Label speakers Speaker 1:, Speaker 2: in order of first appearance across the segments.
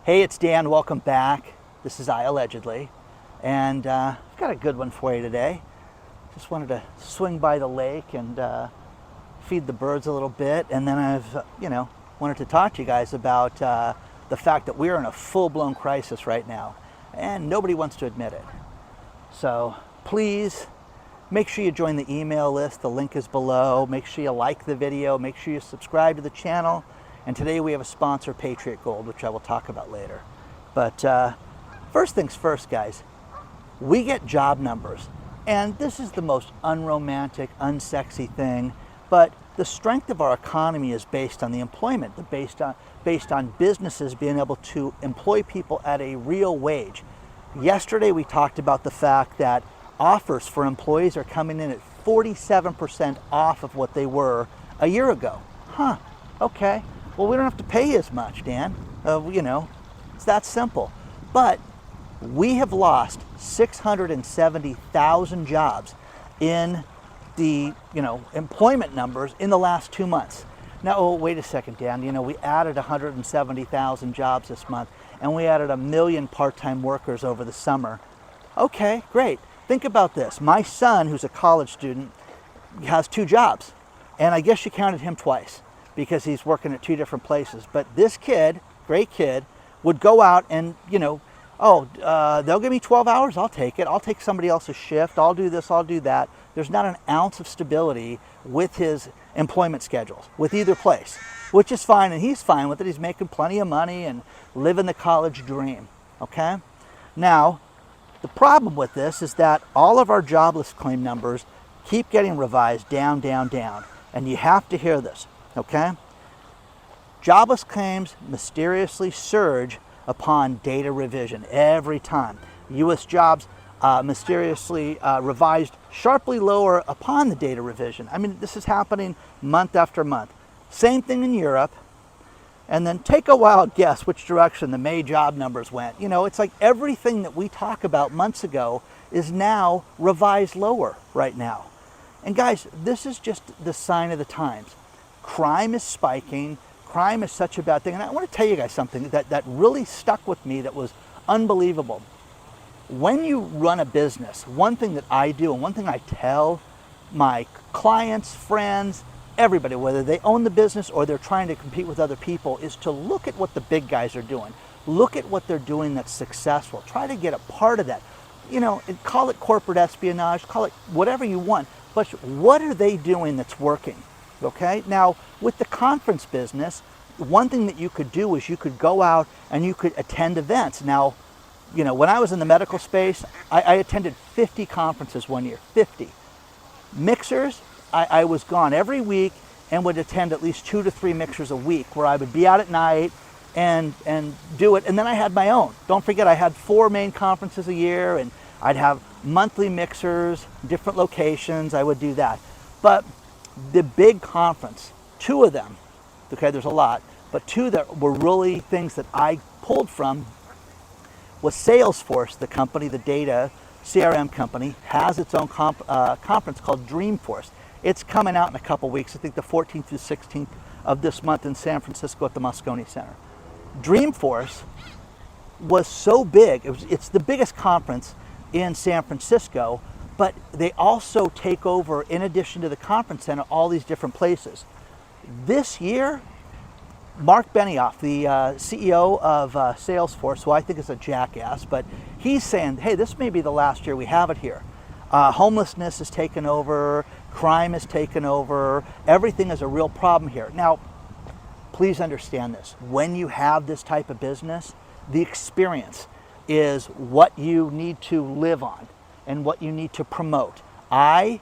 Speaker 1: Hey, it's Dan. Welcome back. This is iAllegedly, and I've got a good one for you today. Just wanted to swing by the lake and feed the birds a little bit, and then I've, wanted to talk to you guys about the fact that we're in a full-blown crisis right now, and nobody wants to admit it. So please make sure you join the email list. The link is below. Make sure you like the video. Make sure you subscribe to the channel. And today we have a sponsor, Patriot Gold, which I will talk about later. But first things first, guys, we get job numbers. And this is the most unromantic, unsexy thing. But the strength of our economy is based on the employment, based on businesses being able to employ people at a real wage. Yesterday we talked about the fact that offers for employees are coming in at 47% off of what they were a year ago. Okay. Well, we don't have to pay as much, Dan. It's that simple. But we have lost 670,000 jobs in the, employment numbers in the last 2 months. Now, oh, wait a second, Dan. We added 170,000 jobs this month, and we added 1 million part-time workers over the summer. Okay, great. Think about this. My son, who's a college student, has 2 jobs, and I guess you counted him twice, because he's working at 2 different places. But this kid, great kid, would go out and, they'll give me 12 hours, I'll take it. I'll take somebody else's shift, I'll do this, I'll do that. There's not an ounce of stability with his employment schedules, with either place, which is fine, and he's fine with it. He's making plenty of money and living the college dream, okay? Now, the problem with this is that all of our jobless claim numbers keep getting revised down, down, down, and you have to hear this. Okay? Jobless claims mysteriously surge upon data revision every time. U.S. jobs mysteriously revised sharply lower upon the data revision. I mean, this is happening month after month. Same thing in Europe. And then take a wild guess which direction the May job numbers went. It's like everything that we talked about months ago is now revised lower right now. And guys, this is just the sign of the times. Crime is spiking. Crime is such a bad thing. And I want to tell you guys something that really stuck with me that was unbelievable. When you run a business, one thing that I do and one thing I tell my clients, friends, everybody, whether they own the business or they're trying to compete with other people, is to look at what the big guys are doing. Look at what they're doing that's successful. Try to get a part of that. Call it corporate espionage, call it whatever you want. But what are they doing that's working? Okay, now with the conference business, one thing that you could do is you could go out and you could attend events. Now, when I was in the medical space, I attended 50 conferences one year, 50. Mixers, I was gone every week and would attend at least 2 to 3 mixers a week, where I would be out at night and do it. And then I had my own. Don't forget, I had 4 main conferences a year, and I'd have monthly mixers, different locations. I would do that. But the big conference, 2 of them, okay, there's a lot, but 2 that were really things that I pulled from was Salesforce, the company, the data CRM company, has its own conference called Dreamforce. It's coming out in a couple weeks, I think the 14th through 16th of this month in San Francisco at the Moscone Center. Dreamforce was so big, it's the biggest conference in San Francisco, but they also take over, in addition to the conference center, all these different places. This year, Mark Benioff, the CEO of Salesforce, who I think is a jackass, but he's saying, hey, this may be the last year we have it here. Homelessness has taken over, crime has taken over, everything is a real problem here. Now, please understand this. When you have this type of business, the experience is what you need to live on and what you need to promote. I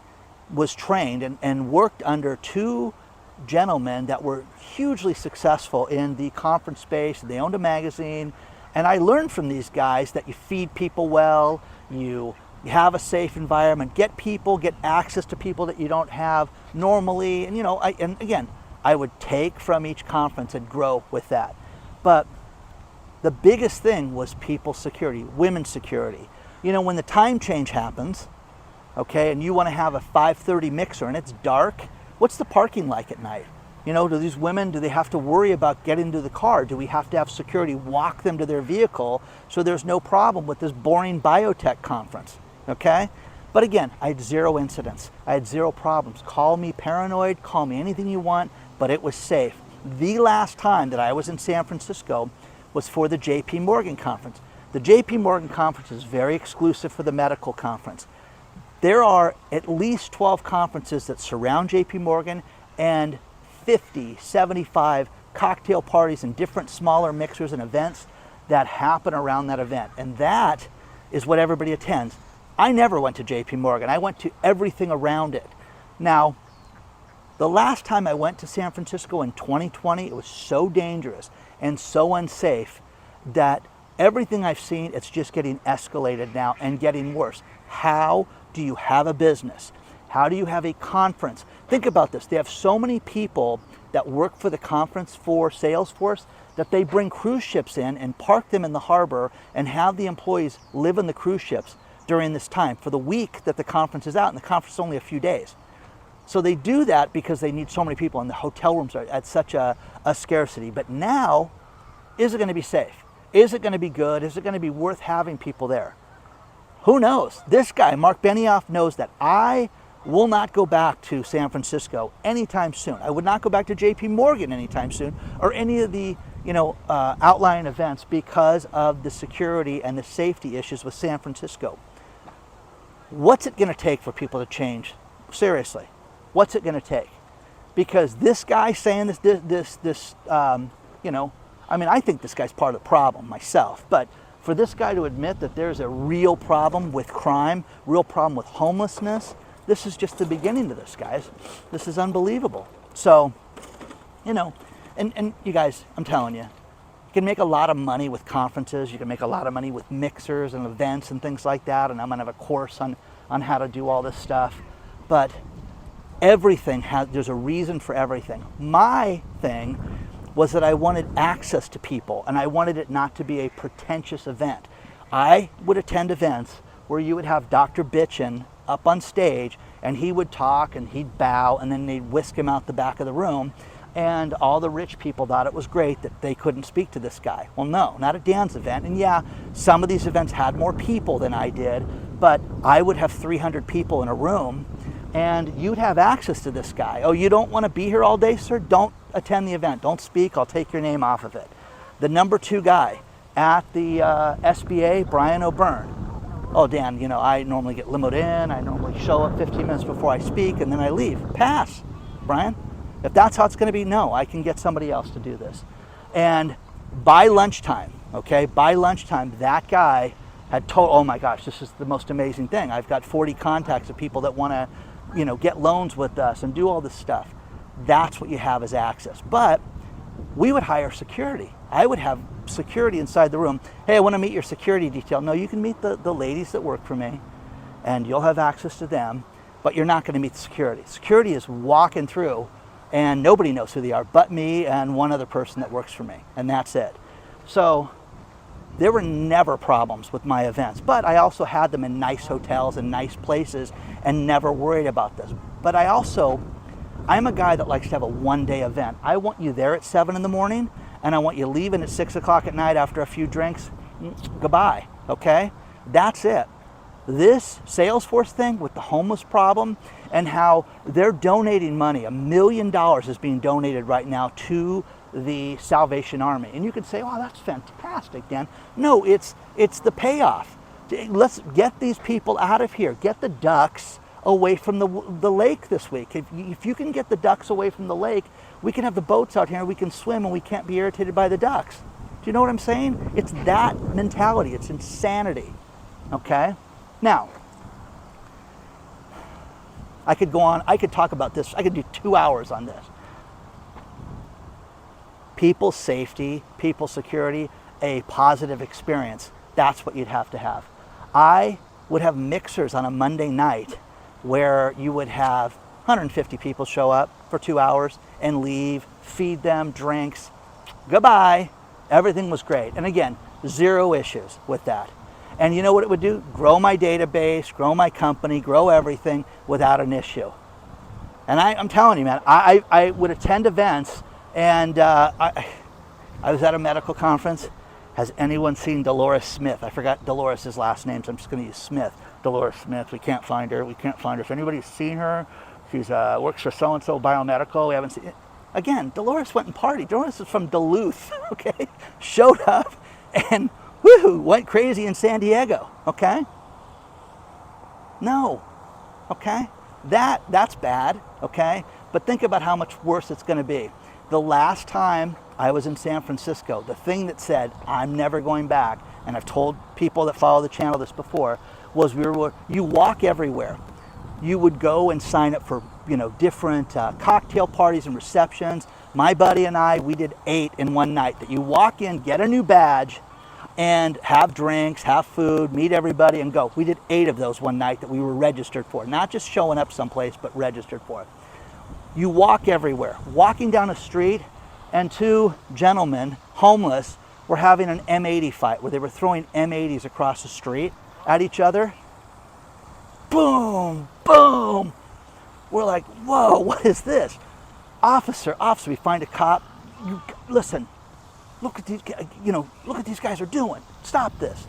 Speaker 1: was trained and worked under 2 gentlemen that were hugely successful in the conference space. They owned a magazine, and I learned from these guys that you feed people well, you have a safe environment, get access to people that you don't have normally, and I would take from each conference and grow with that. But the biggest thing was people security, women's security. When the time change happens, okay, and you want to have a 5:30 mixer and it's dark, what's the parking like at night? You know, do these women, do they have to worry about getting to the car? Do we have to have security walk them to their vehicle so there's no problem with this boring biotech conference, okay? But again, I had 0 incidents. I had 0 problems. Call me paranoid, call me anything you want, but it was safe. The last time that I was in San Francisco was for the JP Morgan conference. The JP Morgan conference is very exclusive for the medical conference. There are at least 12 conferences that surround JP Morgan and 50, 75 cocktail parties and different smaller mixers and events that happen around that event. And that is what everybody attends. I never went to JP Morgan. I went to everything around it. Now, the last time I went to San Francisco in 2020, it was so dangerous and so unsafe that everything I've seen, it's just getting escalated now and getting worse. How do you have a business? How do you have a conference? Think about this. They have so many people that work for the conference for Salesforce that they bring cruise ships in and park them in the harbor and have the employees live in the cruise ships during this time for the week that the conference is out, and the conference is only a few days. So they do that because they need so many people, and the hotel rooms are at such a scarcity. But now, is it going to be safe? Is it going to be good? Is it going to be worth having people there? Who knows? This guy, Mark Benioff, knows that I will not go back to San Francisco anytime soon. I would not go back to JP Morgan anytime soon, or any of the outlying events, because of the security and the safety issues with San Francisco. What's it going to take for people to change? Seriously, what's it going to take? Because this guy saying this, I mean, I think this guy's part of the problem myself, but for this guy to admit that there's a real problem with crime, real problem with homelessness, this is just the beginning of this, guys. This is unbelievable. So, and you guys, I'm telling you, you can make a lot of money with conferences. You can make a lot of money with mixers and events and things like that. And I'm going to have a course on how to do all this stuff. But everything there's a reason for everything. My thing was that I wanted access to people, and I wanted it not to be a pretentious event. I would attend events where you would have Dr. Bitchin up on stage, and he would talk and he'd bow, and then they'd whisk him out the back of the room, and all the rich people thought it was great that they couldn't speak to this guy. Well, no, not at Dan's event. And yeah, some of these events had more people than I did, but I would have 300 people in a room, and you'd have access to this guy. Oh, you don't want to be here all day, sir? Don't attend the event. Don't speak. I'll take your name off of it. The number 2 guy at the SBA, Brian O'Byrne. Oh, Dan, I normally get limoed in. I normally show up 15 minutes before I speak, and then I leave. Pass, Brian. If that's how it's going to be, no, I can get somebody else to do this. And by lunchtime, that guy had told, oh my gosh, this is the most amazing thing. I've got 40 contacts of people that want to, get loans with us and do all this stuff. That's what you have as access. But we would hire security. I would have security inside the room. Hey, I want to meet your security detail. No, you can meet the ladies that work for me, and you'll have access to them, but you're not going to meet the security. Security is walking through, and nobody knows who they are but me and one other person that works for me, and that's it. So there were never problems with my events, but I also had them in nice hotels and nice places and never worried about this. But I'm a guy that likes to have a one-day event. I want you there at 7 in the morning, and I want you leaving at 6 o'clock at night after a few drinks. Goodbye, okay? That's it. This Salesforce thing with the homeless problem and how they're donating money, $1 million is being donated right now to the Salvation Army. And you could say, oh, that's fantastic, Dan. No, it's the payoff. Let's get these people out of here. Get the ducks away from the lake this week. If you can get the ducks away from the lake, we can have the boats out here and we can swim and we can't be irritated by the ducks. Do you know what I'm saying? It's that mentality. It's insanity. Okay? Now, I could go on. I could talk about this. I could do 2 hours on this. People's safety, people's security, a positive experience. That's what you'd have to have. I would have mixers on a Monday night where you would have 150 people show up for 2 hours and leave, feed them drinks. Goodbye. Everything was great. And again, 0 issues with that. And you know what it would do? Grow my database, grow my company, grow everything without an issue. And I'm telling you, man, I would attend events, and I was at a medical conference. Has anyone seen Dolores Smith? I forgot Dolores' last name, so I'm just going to use Smith. Dolores Smith. We can't find her. We can't find her. If anybody's seen her, she's works for so-and-so biomedical. We haven't seen it. Again, Dolores went and partied. Dolores is from Duluth, okay? Showed up and woohoo, went crazy in San Diego, okay? No, okay? That's bad, okay? But think about how much worse it's going to be. The last time I was in San Francisco, the thing that said, I'm never going back, and I've told people that follow the channel this before, was you walk everywhere. You would go and sign up for, different cocktail parties and receptions. My buddy and I, we did 8 in one night. That you walk in, get a new badge, and have drinks, have food, meet everybody, and go. We did 8 of those one night that we were registered for. Not just showing up someplace, but registered for. You walk everywhere. Walking down a street, and 2 gentlemen, homeless, were having an M80 fight where they were throwing M80s across the street at each other. Boom, boom. We're like, whoa, what is this? Officer, we find a cop. Listen, look at these guys are doing. Stop this.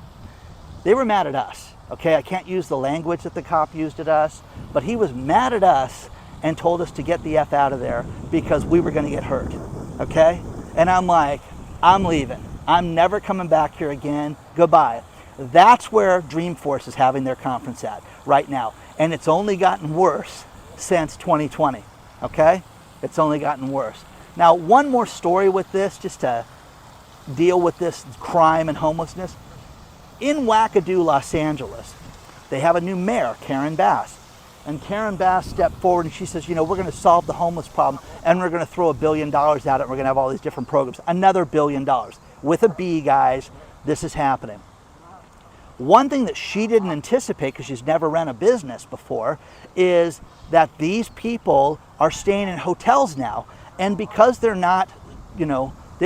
Speaker 1: They were mad at us, okay? I can't use the language that the cop used at us, but he was mad at us and told us to get the F out of there because we were gonna get hurt, okay? And I'm like, I'm leaving. I'm never coming back here again. Goodbye. That's where Dreamforce is having their conference at right now. And it's only gotten worse since 2020, okay? It's only gotten worse. Now, one more story with this, just to deal with this crime and homelessness. In Wackadoo, Los Angeles, they have a new mayor, Karen Bass. And Karen Bass stepped forward and she says, we're going to solve the homeless problem and we're going to throw $1 billion at it and we're going to have all these different programs. Another $1 billion. With a B, guys, this is happening. One thing that she didn't anticipate, because she's never run a business before, is that these people are staying in hotels now. And because they're not, they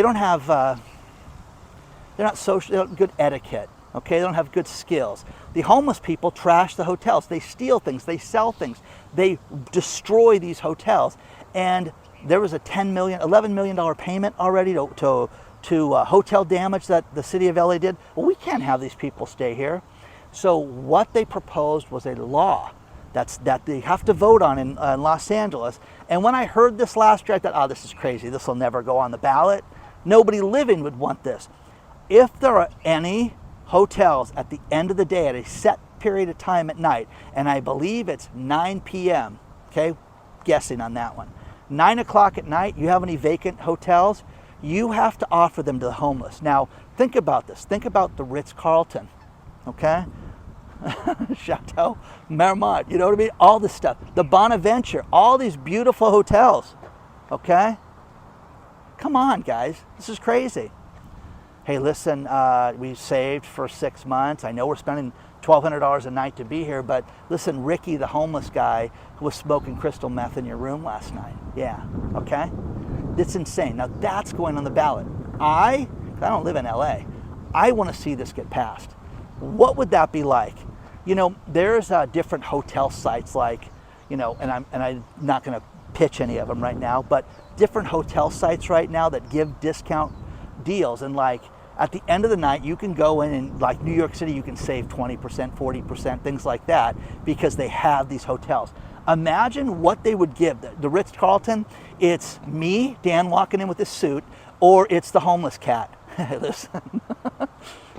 Speaker 1: don't have, they're not social, they don't have good etiquette, okay? They don't have good skills. The homeless people trash the hotels. They steal things, they sell things, they destroy these hotels. And there was a $11 million payment already to hotel damage that the city of LA did. Well, we can't have these people stay here. So what they proposed was a law that they have to vote on in Los Angeles. And when I heard this last year, I thought, oh, this is crazy. This will never go on the ballot. Nobody living would want this. If there are any hotels at the end of the day at a set period of time at night, and I believe it's 9 p.m., okay, guessing on that one, 9 o'clock at night, you have any vacant hotels, you have to offer them to the homeless. Now, think about this. Think about the Ritz-Carlton, okay? Chateau Marmont, you know what I mean? All this stuff. The Bonaventure, all these beautiful hotels, okay? Come on, guys. This is crazy. Hey, listen, we saved for 6 months. I know we're spending $1,200 a night to be here, but listen, Ricky, the homeless guy, was smoking crystal meth in your room last night. Yeah, okay? It's insane. Now, that's going on the ballot. I don't live in LA. I want to see this get passed. What would that be like? There's different hotel sites like, and I'm not going to pitch any of them right now, but different hotel sites right now that give discount deals. And like at the end of the night, you can go in and like New York City, you can save 20%, 40%, things like that because they have these hotels. Imagine what they would give. The Ritz-Carlton, it's me, Dan, walking in with this suit, or it's the homeless cat. Listen,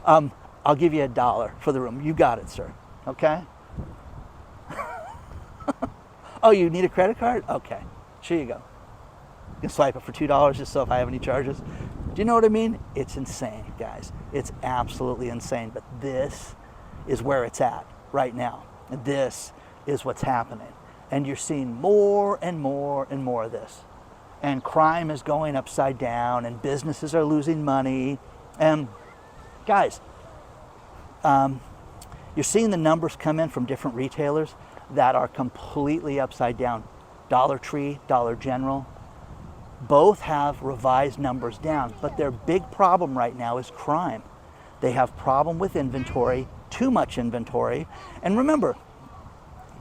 Speaker 1: I'll give you $1 for the room. You got it, sir. Okay? Oh, you need a credit card? Okay, here you go. You can swipe it for $2 just so if I have any charges. Do you know what I mean? It's insane, guys. It's absolutely insane. But this is where it's at right now. And this is what's happening. And you're seeing more and more and more of this. And crime is going upside down and businesses are losing money. And guys, you're seeing the numbers come in from different retailers that are completely upside down. Dollar Tree, Dollar General, both have revised numbers down, but their big problem right now is crime. They have problem with inventory, too much inventory. And remember,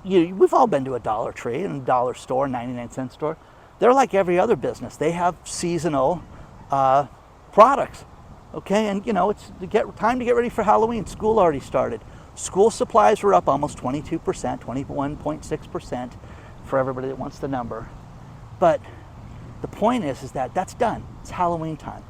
Speaker 1: we've all been to a Dollar Tree and a dollar store, 99-cent store. They're like every other business. They have seasonal products, okay? And it's time to get ready for Halloween. School already started. School supplies were up almost 22%, 21.6% for everybody that wants the number. But the point is that that's done. It's Halloween time,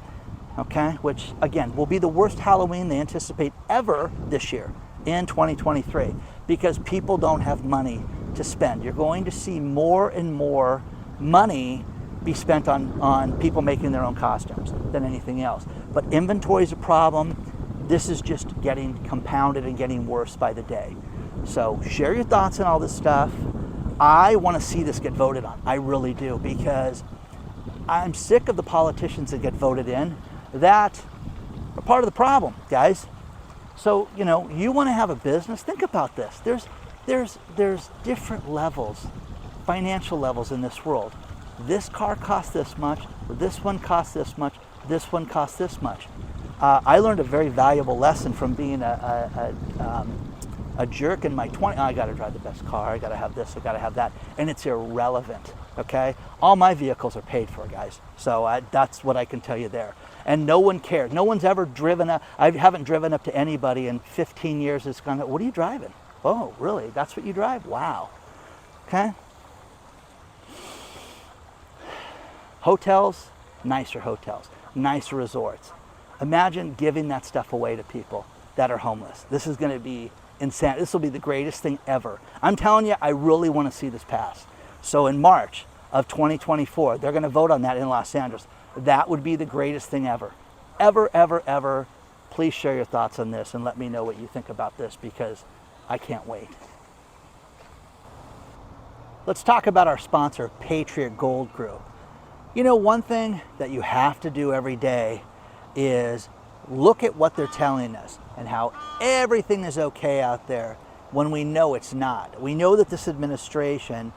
Speaker 1: okay? Which, again, will be the worst Halloween they anticipate ever this year in 2023 because people don't have money to spend. You're going to see more and more money be spent on people making their own costumes than anything else. But inventory is a problem. This is just getting compounded and getting worse by the day. So share your thoughts on all this stuff. I want to see this get voted on. I really do, because I'm sick of the politicians that get voted in that are part of the problem, guys. So, you want to have a business, think about this. There's different levels, financial levels in this world. This car costs this much, this one costs this much, this one costs this much. I learned a very valuable lesson from being a jerk in my 20s. I got to drive the best car, I got to have this, I got to have that, and it's irrelevant, okay? All my vehicles are paid for, guys. So that's what I can tell you there. And no one cares. No one's ever driven up. I haven't driven up to anybody in 15 years that's gone, what are you driving? Oh, really? That's what you drive? Wow. Okay? Hotels, nicer resorts. Imagine giving that stuff away to people that are homeless. This is going to be insane. This will be the greatest thing ever. I'm telling you, I really want to see this pass. So in March of 2024, they're going to vote on that in Los Angeles. That would be the greatest thing ever. Ever, ever, ever. Please share your thoughts on this and let me know what you think about this, because I can't wait. Let's talk about our sponsor, Patriot Gold Group. One thing that you have to do every day is look at what they're telling us and how everything is okay out there when we know it's not. We know that this administration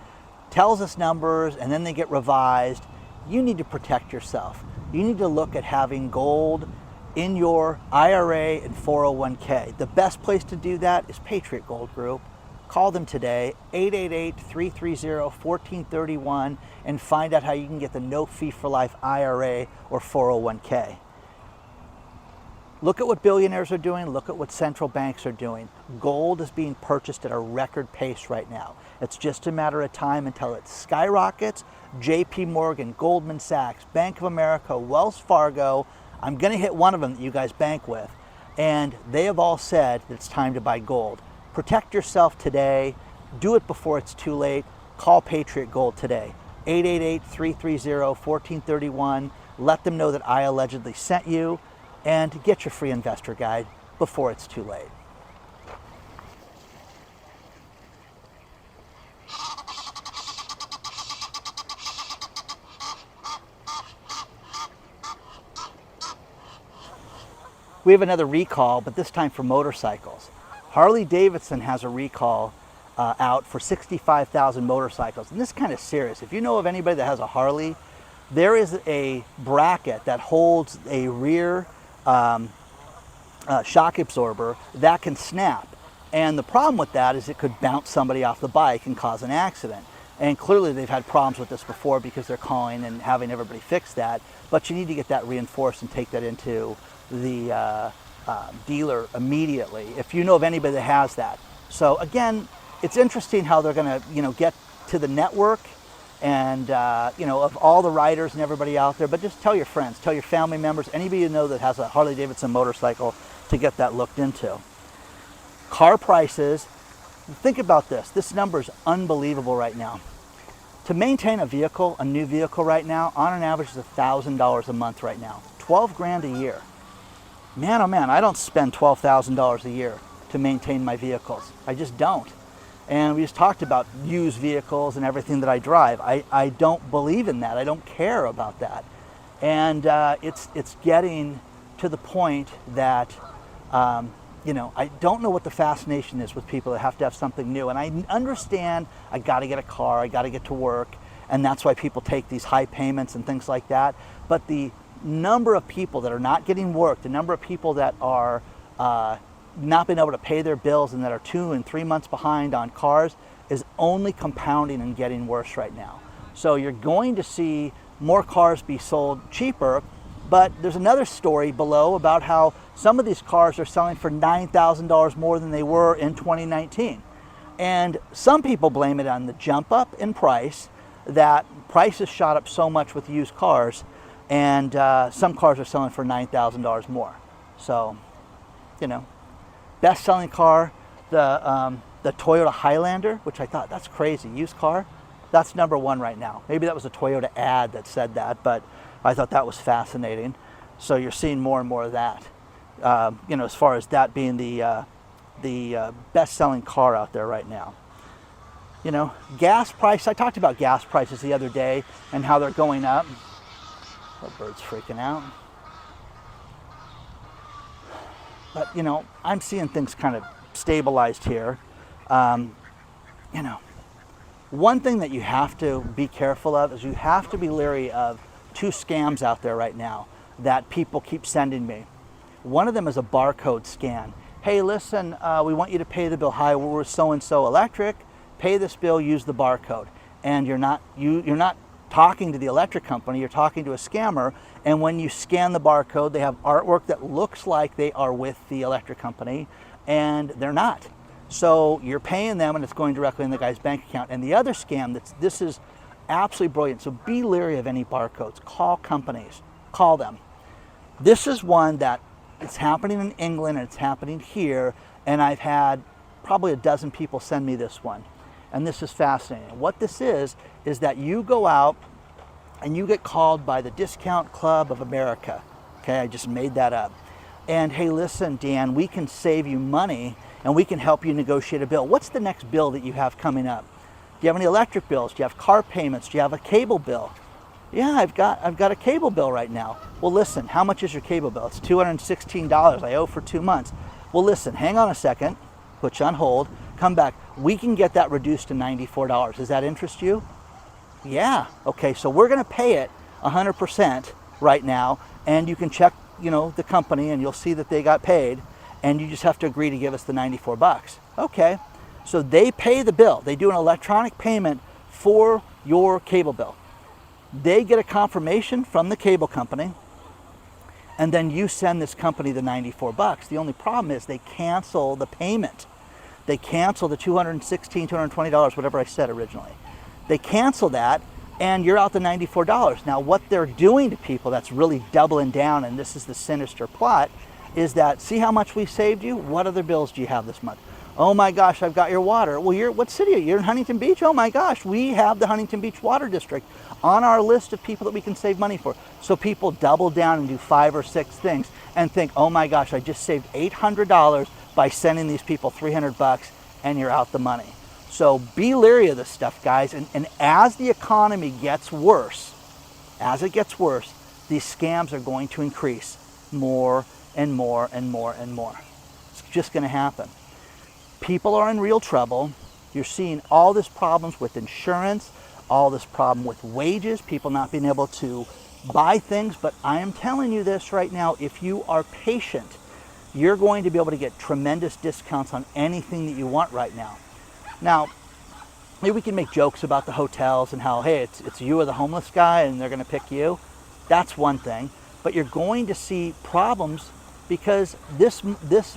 Speaker 1: tells us numbers and then they get revised. You need to protect yourself. You need to look at having gold in your IRA and 401k. The best place to do that is Patriot Gold Group. Call them today, 888-330-1431, and find out how you can get the no fee for life IRA or 401k. Look at what billionaires are doing. Look at what central banks are doing. Gold is being purchased at a record pace right now. It's just a matter of time until it skyrockets. JP Morgan, Goldman Sachs, Bank of America, Wells Fargo. I'm going to hit one of them that you guys bank with. And they have all said that it's time to buy gold. Protect yourself today. Do it before it's too late. Call Patriot Gold today. 888-330-1431. Let them know that I allegedly sent you, and get your free investor guide before it's too late. We have another recall, but this time for motorcycles. Harley Davidson has a recall out for 65,000 motorcycles. And this is kind of serious. If you know of anybody that has a Harley, there is a bracket that holds a rear shock absorber that can snap. And the problem with that is it could bounce somebody off the bike and cause an accident. And clearly they've had problems with this before because they're calling and having everybody fix that. But you need to get that reinforced and take that into the dealer immediately if you know of anybody that has that. So again, it's interesting how they're going to get to the network and of all the riders and everybody out there. But just tell your friends, tell your family members, anybody you know that has a Harley Davidson motorcycle, to get that looked into. Car prices, think about this. This number is unbelievable right now. To maintain a vehicle, a new vehicle right now, on an average is $1,000 a month right now. 12 grand a year. Man, oh man, I don't spend $12,000 a year to maintain my vehicles. I just don't. And we just talked about used vehicles and everything that I drive. I don't believe in that. I don't care about that. And it's getting to the point that, I don't know what the fascination is with people that have to have something new. And I understand I got to get a car, I got to get to work, and that's why people take these high payments and things like that. But the number of people that are not getting work, the number of people that are not being able to pay their bills and that are 2 and 3 months behind on cars, is only compounding and getting worse right now. So you're going to see more cars be sold cheaper, but there's another story below about how some of these cars are selling for $9,000 more than they were in 2019. And some people blame it on the jump up in price, that prices shot up so much with used cars, and some cars are selling for $9,000 more. So, you know, best selling car, the Toyota Highlander, which I thought, that's crazy, used car, that's number one right now. Maybe that was a Toyota ad that said that, but I thought that was fascinating. So you're seeing more and more of that, you know, as far as that being the best-selling car out there right now. You know, gas price, I talked about gas prices the other day and how they're going up. The bird's freaking out. But, you know, I'm seeing things kind of stabilized here. You know, one thing that you have to be careful of is you have to be leery of two scams out there right now that people keep sending me. One of them is a barcode scan. Hey, listen, we want you to pay the bill. Hi, we're so-and-so electric. Pay this bill, use the barcode. And you're not talking to the electric company, you're talking to a scammer. And when you scan the barcode, they have artwork that looks like they are with the electric company, and they're not. So you're paying them and it's going directly in the guy's bank account. And the other scam, this is absolutely brilliant. So be leery of any barcodes. Call companies, call them. This is one that it's happening in England and it's happening here. And I've had probably a dozen people send me this one. And this is fascinating. What this is that you go out and you get called by the Discount Club of America. Okay, I just made that up. And hey, listen, Dan, we can save you money and we can help you negotiate a bill. What's the next bill that you have coming up? Do you have any electric bills? Do you have car payments? Do you have a cable bill? Yeah, I've got a cable bill right now. Well, listen, how much is your cable bill? It's $216 I owe for 2 months. Well, listen, hang on a second, put you on hold, come back. We can get that reduced to $94. Does that interest you? Yeah, okay, so we're gonna pay it 100% right now, and you can check, you know, the company and you'll see that they got paid, and you just have to agree to give us the 94 bucks. Okay, so they pay the bill. They do an electronic payment for your cable bill. They get a confirmation from the cable company, and then you send this company the 94 bucks. The only problem is they cancel the payment. They cancel the $216, $220, whatever I said originally. They cancel that, and you're out the $94. Now, what they're doing to people that's really doubling down, and this is the sinister plot, is that, see how much we saved you? What other bills do you have this month? Oh my gosh, I've got your water. Well, what city are you? You're in Huntington Beach? Oh my gosh, we have the Huntington Beach Water District on our list of people that we can save money for. So people double down and do 5 or 6 things and think, oh my gosh, I just saved $800 by sending these people 300 bucks, and you're out the money. So be leery of this stuff, guys. And as the economy gets worse, as it gets worse, these scams are going to increase more and more and more and more. It's just going to happen. People are in real trouble. You're seeing all this problems with insurance, all this problem with wages, people not being able to buy things. But I am telling you this right now, if you are patient, you're going to be able to get tremendous discounts on anything that you want right now. Now, maybe we can make jokes about the hotels and how, hey, it's you or the homeless guy and they're going to pick you. That's one thing. But you're going to see problems because this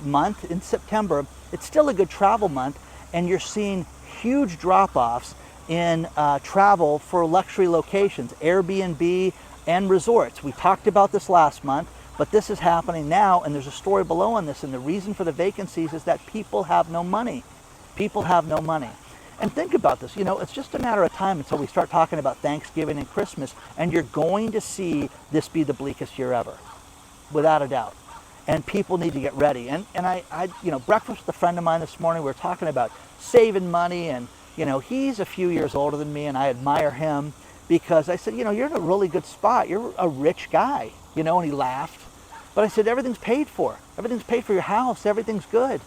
Speaker 1: month in September, it's still a good travel month, and you're seeing huge drop-offs in travel for luxury locations, Airbnb and resorts. We talked about this last month, but this is happening now, and there's a story below on this, and the reason for the vacancies is that people have no money. People have no money. And think about this, you know, it's just a matter of time until we start talking about Thanksgiving and Christmas, and you're going to see this be the bleakest year ever, without a doubt. And people need to get ready. And I you know, breakfast with a friend of mine this morning, we were talking about saving money, and, you know, he's a few years older than me, and I admire him because I said, you know, you're in a really good spot. You're a rich guy, you know, and he laughed. But I said, everything's paid for. Everything's paid for, your house, everything's good.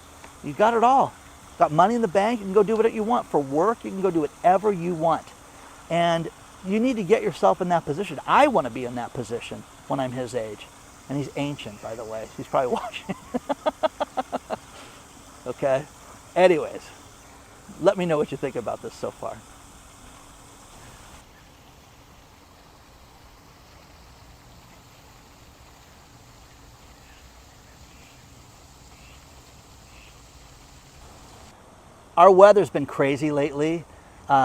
Speaker 1: You got it all. Got money in the bank, you can go do whatever you want. For work, you can go do whatever you want. And you need to get yourself in that position. I want to be in that position when I'm his age. And he's ancient, by the way. He's probably watching. Okay? Anyways, Let me know what you think about this so far. Our weather's been crazy lately.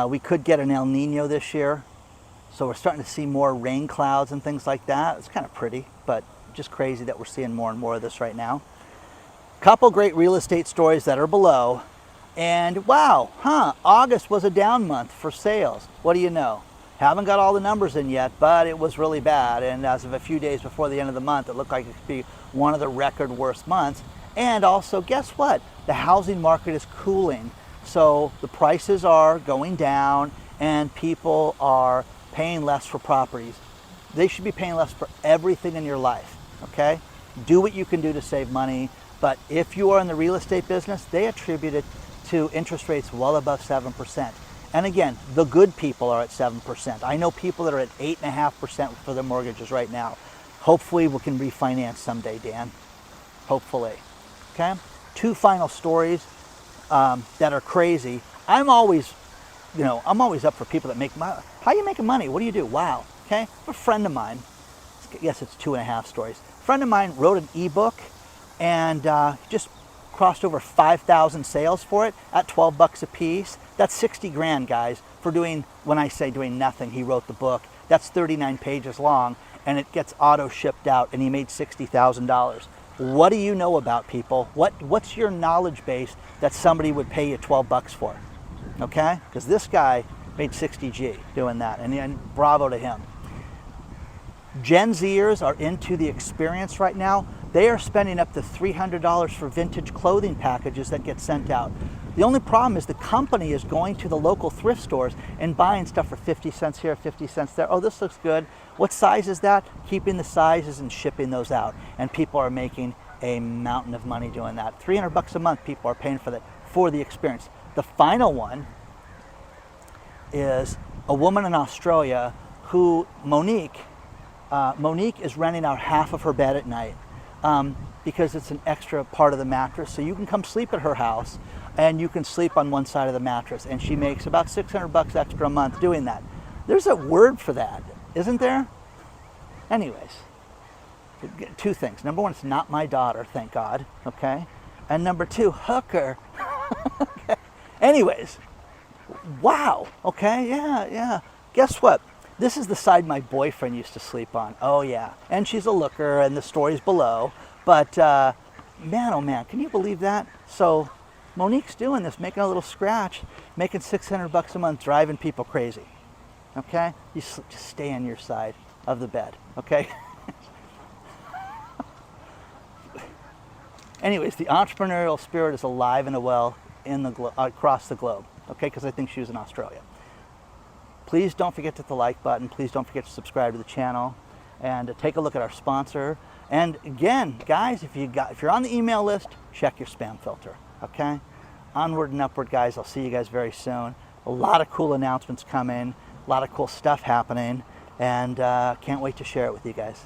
Speaker 1: We could get an El Nino this year, so we're starting to see more rain clouds and things like that. It's kind of pretty, but just crazy that we're seeing more and more of this right now. Couple great real estate stories that are below. And wow, August was a down month for sales. What do you know? Haven't got all the numbers in yet, but it was really bad. And as of a few days before the end of the month, it looked like it could be one of the record worst months. And also, guess what? The housing market is cooling. So the prices are going down and people are paying less for properties. They should be paying less for everything in your life, okay? Do what you can do to save money. But if you are in the real estate business, they attribute it to interest rates well above 7%. And again, the good people are at 7%. I know people that are at 8.5% for their mortgages right now. Hopefully we can refinance someday, Dan. Hopefully, okay? 2 final stories that are crazy. I'm always up for people that make money. How are you making money? What do you do? Wow, okay? A friend of mine, yes, it's 2.5 stories. A friend of mine wrote an ebook and just crossed over 5,000 sales for it at $12 a piece. That's 60 grand, guys, for doing, when I say doing nothing, he wrote the book. That's 39 pages long and it gets auto shipped out and he made $60,000. What do you know about people? What's your knowledge base that somebody would pay you 12 bucks for? Okay? Because this guy made 60 G doing that, and bravo to him. Gen Zers are into the experience right now. They are spending up to $300 for vintage clothing packages that get sent out. The only problem is the company is going to the local thrift stores and buying stuff for 50 cents here, 50 cents there. Oh, this looks good. What size is that? Keeping the sizes and shipping those out. And people are making a mountain of money doing that. 300 bucks a month people are paying for that, for the experience. The final one is a woman in Australia who, Monique is renting out half of her bed at night because it's an extra part of the mattress. So you can come sleep at her house and you can sleep on one side of the mattress, and she makes about 600 bucks extra a month doing that. There's a word for that, isn't there? Anyways, 2 things. Number 1, it's not my daughter, thank God, okay? And number 2, hooker. Okay. Anyways, wow, okay, yeah. Guess what? This is the side my boyfriend used to sleep on. Oh yeah, and she's a looker, and the story's below. But man, oh man, can you believe that? So Monique's doing this, making a little scratch, making 600 bucks a month, driving people crazy. Okay, you just stay on your side of the bed. Okay. Anyways, the entrepreneurial spirit is alive and well in the across the globe. Okay, because I think she was in Australia. Please don't forget to hit the like button. Please don't forget to subscribe to the channel and take a look at our sponsor. And again, guys, if you're on the email list, check your spam filter. Okay? Onward and upward, guys. I'll see you guys very soon. A lot of cool announcements coming, a lot of cool stuff happening, and can't wait to share it with you guys.